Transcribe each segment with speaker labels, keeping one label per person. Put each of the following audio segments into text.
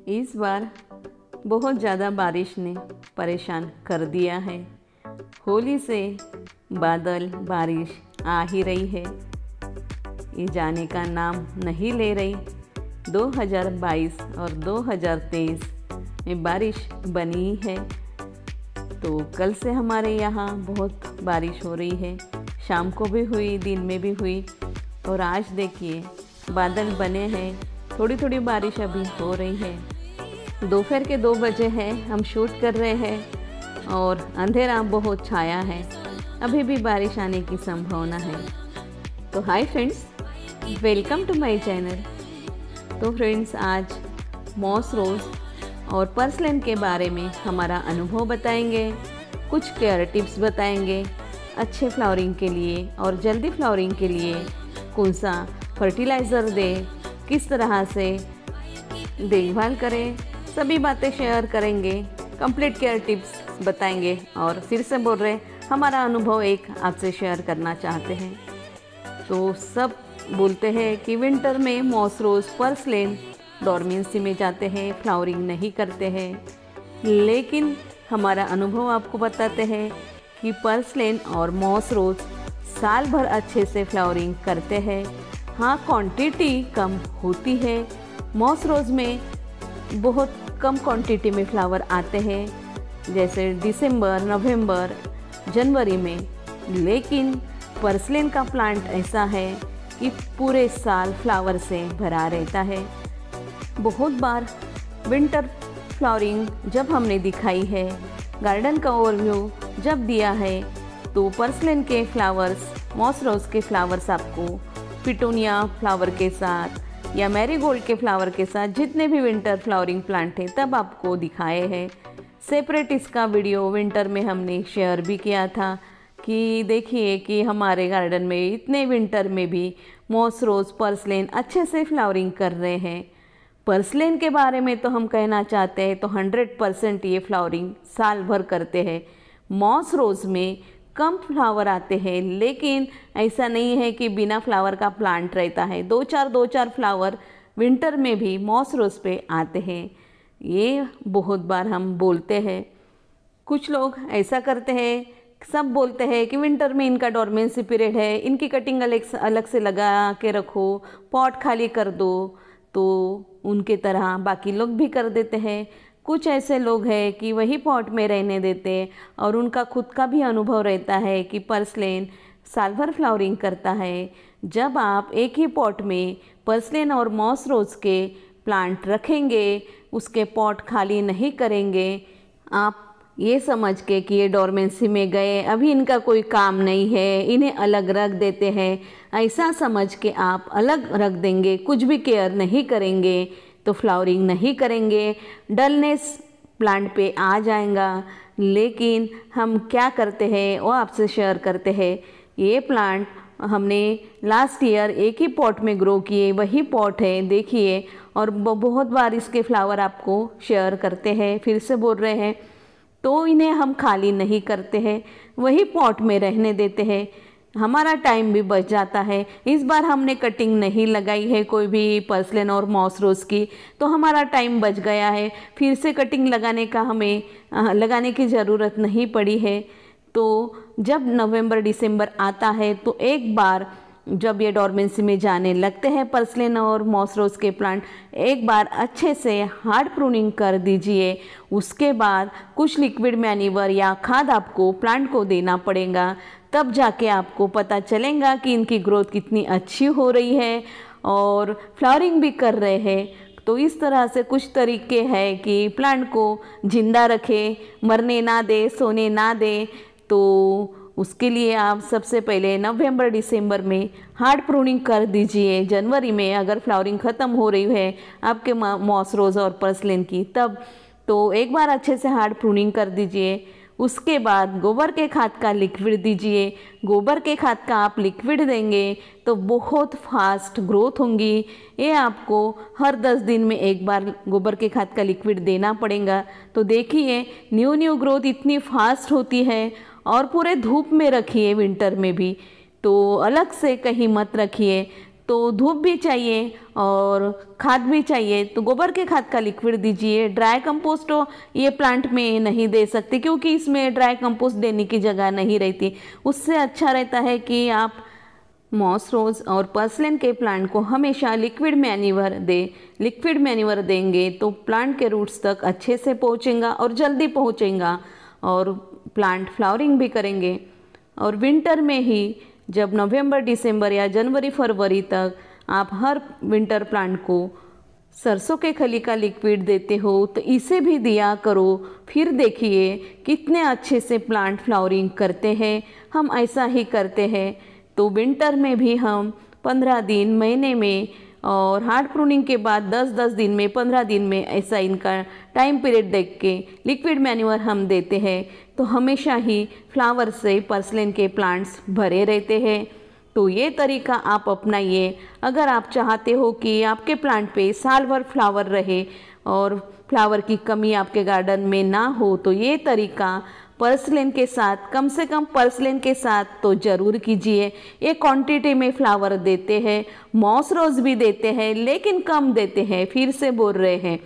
Speaker 1: इस बार बहुत ज़्यादा बारिश ने परेशान कर दिया है। होली से बादल बारिश आ ही रही है, ये जाने का नाम नहीं ले रही। 2022 और 2023 में बारिश बनी है। तो कल से हमारे यहाँ बहुत बारिश हो रही है, शाम को भी हुई, दिन में भी हुई। और आज देखिए बादल बने हैं, थोड़ी थोड़ी बारिश अभी हो रही है। दोपहर के 2 बजे हैं, हम शूट कर रहे हैं और अंधेरा बहुत छाया है, अभी भी बारिश आने की संभावना है। तो hi friends, welcome to my channel. तो फ्रेंड्स, आज मॉस रोज़ और पर्सलेन के बारे में हमारा अनुभव बताएंगे, कुछ केयर टिप्स बताएंगे अच्छे फ्लावरिंग के लिए और जल्दी फ्लावरिंग के लिए कौन सा फर्टिलाइज़र दें, किस तरह से देखभाल करें, सभी बातें शेयर करेंगे, कंप्लीट केयर टिप्स बताएंगे। और फिर से बोल रहे हमारा अनुभव एक आपसे शेयर करना चाहते हैं। तो सब बोलते हैं कि विंटर में मॉस रोज़ पर्सलेन डॉर्मेंसी में जाते हैं, फ्लावरिंग नहीं करते हैं, लेकिन हमारा अनुभव आपको बताते हैं कि पर्सलेन और मॉस रोज़ साल भर अच्छे से फ्लावरिंग करते हैं। हाँ, क्वांटिटी कम होती है, मॉस रोज़ में बहुत कम क्वांटिटी में फ्लावर आते हैं, जैसे दिसंबर, नवंबर, जनवरी में। लेकिन पर्सलेन का प्लांट ऐसा है कि पूरे साल फ्लावर से भरा रहता है। बहुत बार विंटर फ्लावरिंग जब हमने दिखाई है, गार्डन का ओवरव्यू जब दिया है, तो पर्सलेन के फ्लावर्स, मॉस रोज़ के फ्लावर्स आपको पिटूनिया फ्लावर के साथ या मैरीगोल्ड के फ्लावर के साथ जितने भी विंटर फ्लावरिंग प्लांट हैं तब आपको दिखाए हैं। सेपरेट इसका वीडियो विंटर में हमने शेयर भी किया था कि देखिए कि हमारे गार्डन में इतने विंटर में भी मॉस रोज़, पर्सलेन अच्छे से फ्लावरिंग कर रहे हैं। पर्सलेन के बारे में तो हम कहना चाहते हैं तो 100% ये फ्लावरिंग साल भर करते हैं। मॉस रोज़ में कम फ्लावर आते हैं, लेकिन ऐसा नहीं है कि बिना फ्लावर का प्लांट रहता है। 2-4 फ्लावर विंटर में भी मॉस रोज़ पे आते हैं। ये बहुत बार हम बोलते हैं। कुछ लोग ऐसा करते हैं, सब बोलते हैं कि विंटर में इनका डॉर्मेंसी पीरियड है, इनकी कटिंग अलग से लगा के रखो, पॉट खाली कर दो। तो उनके तरह बाकी लोग भी कर देते हैं। कुछ ऐसे लोग हैं कि वही पॉट में रहने देते और उनका खुद का भी अनुभव रहता है कि पर्सलेन साल भर फ्लावरिंग करता है। जब आप एक ही पॉट में पर्सलेन और मॉस रोज़ के प्लांट रखेंगे, उसके पॉट खाली नहीं करेंगे, आप ये समझ के कि ये डॉर्मेंसी में गए, अभी इनका कोई काम नहीं है, इन्हें अलग रख देते हैं, ऐसा समझ के आप अलग रख देंगे, कुछ भी केयर नहीं करेंगे तो फ्लावरिंग नहीं करेंगे, डलनेस प्लांट पे आ जाएगा। लेकिन हम क्या करते हैं वो आपसे शेयर करते हैं। ये प्लांट हमने लास्ट ईयर एक ही पॉट में ग्रो किए, वही पॉट है देखिए, और बहुत बार इसके फ्लावर आपको शेयर करते हैं। फिर से बोल रहे हैं, तो इन्हें हम खाली नहीं करते हैं, वही पॉट में रहने देते हैं, हमारा टाइम भी बच जाता है। इस बार हमने कटिंग नहीं लगाई है कोई भी पर्सलेन और मॉस रोज़ की, तो हमारा टाइम बच गया है, फिर से कटिंग लगाने की ज़रूरत नहीं पड़ी है। तो जब नवंबर दिसंबर आता है तो एक बार जब ये डॉर्मेंसी में जाने लगते हैं पर्सलेन और मॉस रोज़ के प्लांट, एक बार अच्छे से हार्ड प्रूनिंग कर दीजिए। उसके बाद कुछ लिक्विड मैन्यूवर या खाद आपको प्लांट को देना पड़ेगा, तब जाके आपको पता चलेगा कि इनकी ग्रोथ कितनी अच्छी हो रही है और फ्लावरिंग भी कर रहे हैं। तो इस तरह से कुछ तरीके हैं कि प्लांट को जिंदा रखें, मरने ना दे, सोने ना दे। तो उसके लिए आप सबसे पहले नवंबर दिसंबर में हार्ड प्रूनिंग कर दीजिए। जनवरी में अगर फ्लावरिंग ख़त्म हो रही है आपके मॉस रोज़ और पर्सलेन की, तब तो एक बार अच्छे से हार्ड प्रूनिंग कर दीजिए। उसके बाद गोबर के खाद का लिक्विड दीजिए। गोबर के खाद का आप लिक्विड देंगे तो बहुत फास्ट ग्रोथ होंगी। ये आपको हर 10 दिन में एक बार गोबर के खाद का लिक्विड देना पड़ेगा। तो देखिए न्यू ग्रोथ इतनी फास्ट होती है। और पूरे धूप में रखिए विंटर में भी, तो अलग से कहीं मत रखिए। तो धूप भी चाहिए और खाद भी चाहिए, तो गोबर के खाद का लिक्विड दीजिए। ड्राई कंपोस्ट ये प्लांट में नहीं दे सकते क्योंकि इसमें ड्राई कंपोस्ट देने की जगह नहीं रहती। उससे अच्छा रहता है कि आप मॉस रोज़ और पर्सलेन के प्लांट को हमेशा लिक्विड मैन्यूअर दें। लिक्विड मैन्यूअर देंगे तो प्लांट के रूट्स तक अच्छे से पहुँचेगा और जल्दी पहुँचेगा और प्लांट फ्लावरिंग भी करेंगे। और विंटर में ही जब नवंबर दिसंबर या जनवरी फरवरी तक आप हर विंटर प्लांट को सरसों के खली का लिक्विड देते हो तो इसे भी दिया करो। फिर देखिए कितने अच्छे से प्लांट फ्लावरिंग करते हैं। हम ऐसा ही करते हैं तो विंटर में भी हम 15 दिन महीने में और हार्ड प्रूनिंग के बाद 10-10 दिन में 15 दिन में ऐसा इनका टाइम पीरियड देख के लिक्विड मैन्यूअर हम देते हैं तो हमेशा ही फ्लावर से पर्सलेन के प्लांट्स भरे रहते हैं। तो ये तरीका आप अपनाइए अगर आप चाहते हो कि आपके प्लांट पे साल भर फ्लावर रहे और फ्लावर की कमी आपके गार्डन में ना हो। तो ये तरीका पर्सलेन के साथ, कम से कम पर्सलेन के साथ तो ज़रूर कीजिए। ये क्वांटिटी में फ्लावर देते हैं, मॉस रोज़ भी देते हैं लेकिन कम देते हैं, फिर से बोल रहे हैं।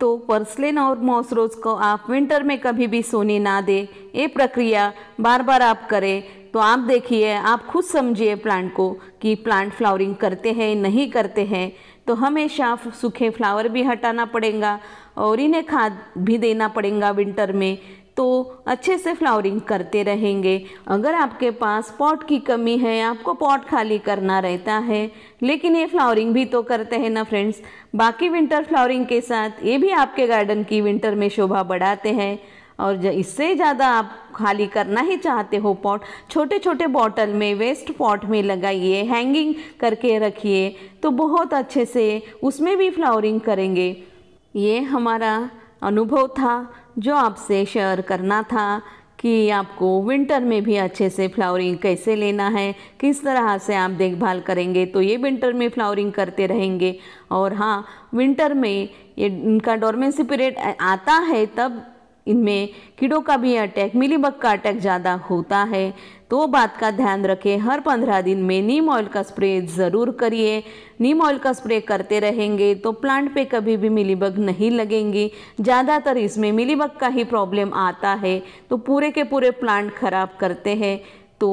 Speaker 1: तो पर्सलेन और मॉस रोज़ को आप विंटर में कभी भी सोने ना दें। ये प्रक्रिया बार बार आप करें तो आप देखिए, आप खुद समझिए प्लांट को कि प्लांट फ्लावरिंग करते हैं नहीं करते हैं। तो हमेशा सूखे फ्लावर भी हटाना पड़ेगा और इन्हें खाद भी देना पड़ेगा विंटर में, तो अच्छे से फ्लावरिंग करते रहेंगे। अगर आपके पास पॉट की कमी है, आपको पॉट खाली करना रहता है लेकिन ये फ्लावरिंग भी तो करते हैं ना फ्रेंड्स। बाकी विंटर फ्लावरिंग के साथ ये भी आपके गार्डन की विंटर में शोभा बढ़ाते हैं। और इससे ज़्यादा आप खाली करना ही चाहते हो पॉट, छोटे छोटे बॉटल में, वेस्ट पॉट में लगाइए, हैंगिंग करके रखिए तो बहुत अच्छे से उसमें भी फ्लावरिंग करेंगे। ये हमारा अनुभव था जो आपसे शेयर करना था कि आपको विंटर में भी अच्छे से फ्लावरिंग कैसे लेना है, किस तरह से आप देखभाल करेंगे तो ये विंटर में फ्लावरिंग करते रहेंगे। और हाँ, विंटर में ये इनका डोरमेंसी पीरियड आता है तब इनमें कीड़ों का भी अटैक, मिलीबग का अटैक ज़्यादा होता है। तो बात का ध्यान रखें, हर 15 दिन में नीम ऑयल का स्प्रे ज़रूर करिए। नीम ऑयल का स्प्रे करते रहेंगे तो प्लांट पे कभी भी मिलीबग नहीं लगेंगी। ज़्यादातर इसमें मिलीबग का ही प्रॉब्लम आता है तो पूरे के पूरे प्लांट खराब करते हैं। तो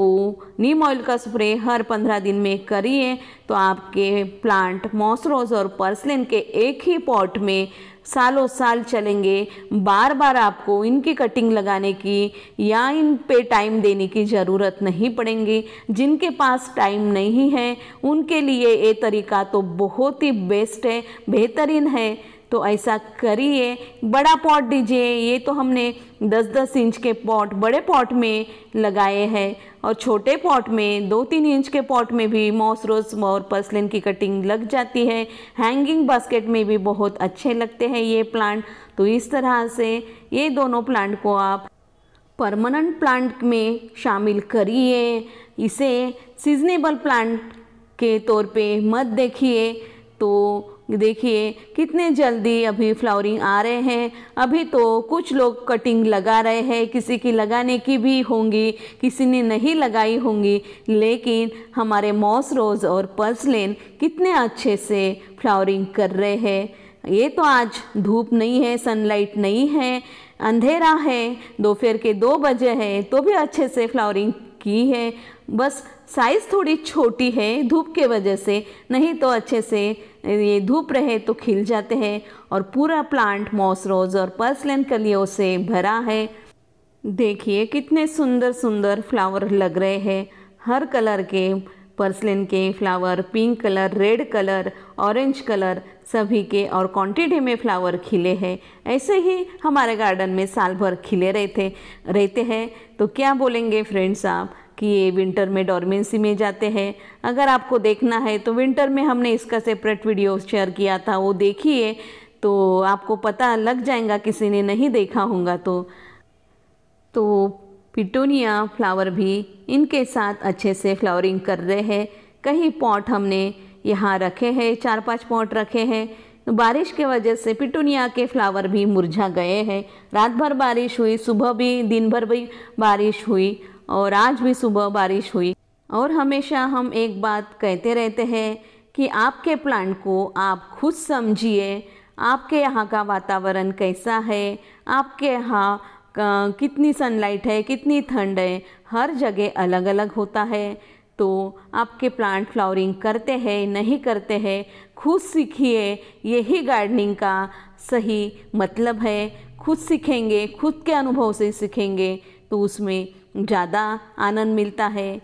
Speaker 1: नीम ऑयल का स्प्रे हर 15 दिन में करिए तो आपके प्लांट मॉस रोज़ और पर्सलेन के एक ही पॉट में सालों साल चलेंगे। बार बार आपको इनकी कटिंग लगाने की या इन पे टाइम देने की ज़रूरत नहीं पड़ेगी। जिनके पास टाइम नहीं है उनके लिए ये तरीका तो बहुत ही बेस्ट है, बेहतरीन है। तो ऐसा करिए। बड़ा पॉट दीजिए, ये तो हमने 10-10 इंच के पॉट बड़े पॉट में लगाए हैं और छोटे पॉट में 2-3 इंच के पॉट में भी मॉस रोज़ और पर्सलेन की कटिंग लग जाती है। हैंगिंग बास्केट में भी बहुत अच्छे लगते हैं ये प्लांट। तो इस तरह से ये दोनों प्लांट को आप परमानेंट प्लांट में शामिल करिए। इसे सीजनेबल प्लांट के तौर पे मत देखिए। तो देखिए कितने जल्दी अभी फ्लावरिंग आ रहे हैं। अभी तो कुछ लोग कटिंग लगा रहे हैं, किसी की लगाने की भी होंगी, किसी ने नहीं लगाई होंगी, लेकिन हमारे मॉस रोज़ और पर्सलेन कितने अच्छे से फ्लावरिंग कर रहे हैं। ये तो आज धूप नहीं है, सनलाइट नहीं है, अंधेरा है, दोपहर के 2 बजे है तो भी अच्छे से फ्लावरिंग की है। बस साइज़ थोड़ी छोटी है धूप के वजह से, नहीं तो अच्छे से ये धूप रहे तो खिल जाते हैं। और पूरा प्लांट मॉस रोज़ और पर्सलेन कलियों से भरा है। देखिए कितने सुंदर सुंदर फ्लावर लग रहे हैं। हर कलर के पर्सलेन के flower, pink colour, red colour, orange colour सभी के और क्वांटिटी में फ्लावर खिले हैं। ऐसे ही हमारे गार्डन में साल भर खिले रहते हैं। तो क्या बोलेंगे फ्रेंड्स आप कि ये विंटर में डोरमेंसी में जाते हैं। अगर आपको देखना है तो विंटर में हमने इसका सेपरेट वीडियो शेयर किया था, वो देखिए तो आपको पता लग जाएगा, किसी ने नहीं देखा होगा तो पिटूनिया फ्लावर भी इनके साथ अच्छे से फ्लावरिंग कर रहे हैं। कई पॉट हमने यहाँ रखे हैं, 4-5 पॉट रखे हैं। तो बारिश के वजह से पिटूनिया के फ्लावर भी मुरझा गए हैं। रात भर बारिश हुई, सुबह भी दिन भर भी बारिश हुई और आज भी सुबह बारिश हुई। और हमेशा हम एक बात कहते रहते हैं कि आपके प्लांट को आप खुद समझिए, आपके यहाँ का वातावरण कैसा है, आपके यहाँ कितनी सनलाइट है, कितनी ठंड है, हर जगह अलग अलग होता है। तो आपके प्लांट फ्लावरिंग करते हैं नहीं करते हैं, खुद सीखिए, यही गार्डनिंग का सही मतलब है। खुद सीखेंगे, खुद के अनुभव से सीखेंगे तो उसमें ज़्यादा आनंद मिलता है।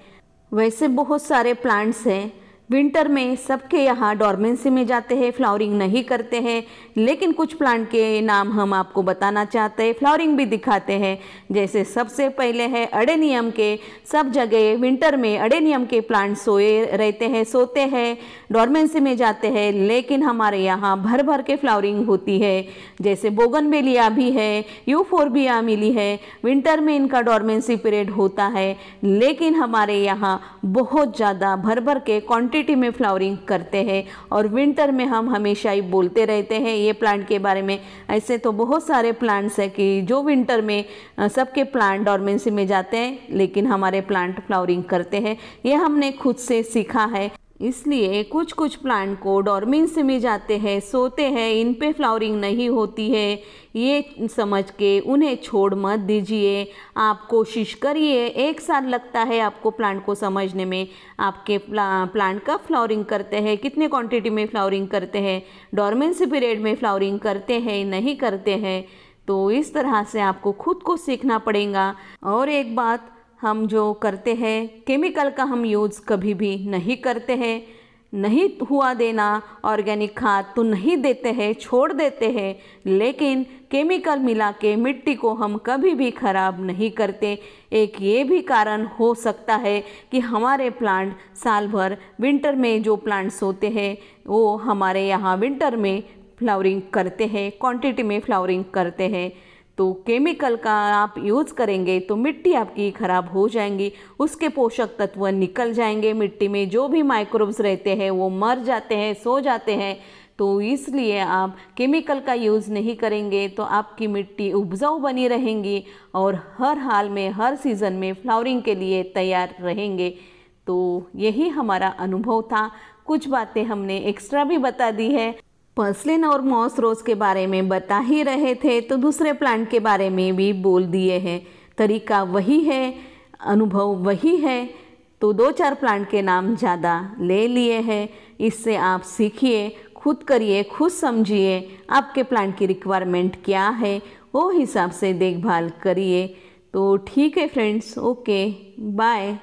Speaker 1: वैसे बहुत सारे प्लांट्स हैं, विंटर में सबके यहाँ डोरमेंसी में जाते हैं, फ्लावरिंग नहीं करते हैं, लेकिन कुछ प्लांट के नाम हम आपको बताना चाहते हैं, फ्लावरिंग भी दिखाते हैं। जैसे सबसे पहले है अडेनियम के। सब जगह विंटर में अडेनियम के प्लांट सोते हैं, डोरमेंसी में जाते हैं, लेकिन हमारे यहाँ भर भर के फ्लावरिंग होती है। जैसे बोगनवेलिया भी है, यूफोर्बिया मिली है, विंटर में इनका डोरमेंसी पीरियड होता है, लेकिन हमारे यहाँ बहुत ज़्यादा भर भर के क्वांटिटी में फ्लावरिंग करते हैं। और विंटर में हम हमेशा ही बोलते रहते हैं ये प्लांट के बारे में। ऐसे तो बहुत सारे प्लांट्स हैं कि जो विंटर में सबके प्लांट डोरमेंसी में जाते हैं, लेकिन हमारे प्लांट फ्लावरिंग करते हैं। ये हमने खुद से सीखा है। इसलिए कुछ कुछ प्लांट को डोरमेंसी में जाते हैं, सोते हैं, इन पे फ्लावरिंग नहीं होती है, ये समझ के उन्हें छोड़ मत दीजिए। आप कोशिश करिए, 1 साल लगता है आपको प्लांट को समझने में, आपके प्लांट कब फ्लावरिंग करते हैं, कितने क्वांटिटी में फ्लावरिंग करते हैं, डोरमेंसी पीरियड में फ्लावरिंग करते हैं नहीं करते हैं। तो इस तरह से आपको खुद को सीखना पड़ेगा। और एक बात, हम जो करते हैं केमिकल का हम यूज़ कभी भी नहीं करते हैं। नहीं हुआ देना, ऑर्गेनिक खाद तो नहीं देते हैं, छोड़ देते हैं, लेकिन केमिकल मिला के मिट्टी को हम कभी भी ख़राब नहीं करते। एक ये भी कारण हो सकता है कि हमारे प्लांट साल भर, विंटर में जो प्लांट्स होते हैं वो हमारे यहाँ विंटर में फ्लावरिंग करते हैं, क्वांटिटी में फ्लावरिंग करते हैं। तो केमिकल का आप यूज़ करेंगे तो मिट्टी आपकी ख़राब हो जाएंगी, उसके पोषक तत्व निकल जाएंगे, मिट्टी में जो भी माइक्रोब्स रहते हैं वो मर जाते हैं, सो जाते हैं। तो इसलिए आप केमिकल का यूज़ नहीं करेंगे तो आपकी मिट्टी उपजाऊ बनी रहेंगी और हर हाल में, हर सीज़न में फ्लावरिंग के लिए तैयार रहेंगे। तो यही हमारा अनुभव था। कुछ बातें हमने एक्स्ट्रा भी बता दी है। पर्सलिन और मॉस रोज के बारे में बता ही रहे थे तो दूसरे प्लांट के बारे में भी बोल दिए हैं। तरीका वही है, अनुभव वही है, तो 2-4 प्लांट के नाम ज़्यादा ले लिए हैं। इससे आप सीखिए, खुद करिए, खुद समझिए आपके प्लांट की रिक्वायरमेंट क्या है, वो हिसाब से देखभाल करिए। तो ठीक है फ्रेंड्स, ओके, बाय।